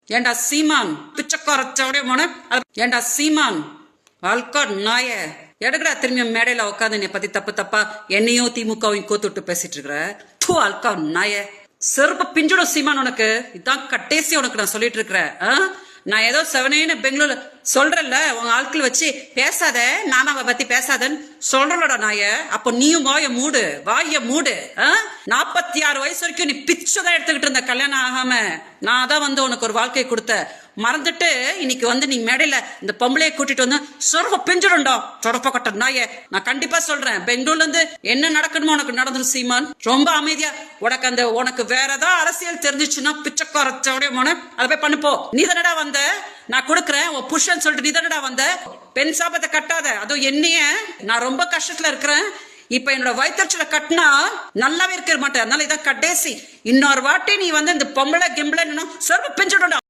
ஏண்டா சீமான் பிச்சைக்காரச்சோடைய மன ஏண்டா சீமான் ஆல்கார் நாய எடுக்கடா திரும்பி மேடையில உட்காந்து என்னை பத்தி தப்பு தப்பா என்னையும் திமுகவையும் கோத்துட்டு பேசிட்டு இருக்கிற தூ ஆல்கார் நாய செருப்ப பிஞ்சுடும் சீமான் உனக்கு இதான் கட்டேசி உனக்கு நான் சொல்லிட்டு இருக்கிறேன். நான் ஏதோ செவனேன்னு பெங்களூர்ல சொல்றல உங்க ஆட்கள் வச்சு பேசாத நாம பத்தி பேசாதன்னு சொல்றலோட நாய. அப்போ நீயும் வாய மூடு 46 வயசு வரைக்கும் நீ பிச்சைதான் எடுத்துக்கிட்டு இருந்த கல்யாணம் ஆகாம. நான் தான் வந்து உனக்கு ஒரு வாழ்க்கையை கொடுத்த மறந்துட்டு இன்னைக்கு வந்து நீ மேடையில இந்த பொம்பளையை கூட்டிட்டு வந்து சொர்வ பிஞ்சிடும்டா சொடப்ப கட்ட நாய. நான் கண்டிப்பா சொல்றேன் பெங்களூர்ல இருந்து என்ன நடக்கணுமோ உனக்கு நடந்துரும் சீமான். ரொம்ப அமைதியா உனக்கு வேற ஏதாவது அரசியல் தெரிஞ்சிச்சுன்னா பிச்சைக்காரச்சோடைய மன அதை போய் பண்ணுப்போ. நீ தானடா வந்த நான் கொடுக்குறேன் உன் புருஷன் சொல்லிட்டு நீ தானடா வந்த. பெண் சாபத்தை கட்டாத. அதுவும் என்னைய நான் ரொம்ப கஷ்டத்துல இருக்கிறேன். இப்ப என்னோட வயிற்றுல கட்டினா நல்லாவே இருக்க மாட்டேன். அதனால இதான் கடைசி. இன்னொரு வாட்டி நீ வந்து இந்த பொம்பளை கிம்பளை சொர்வ பிஞ்சிடும்டா.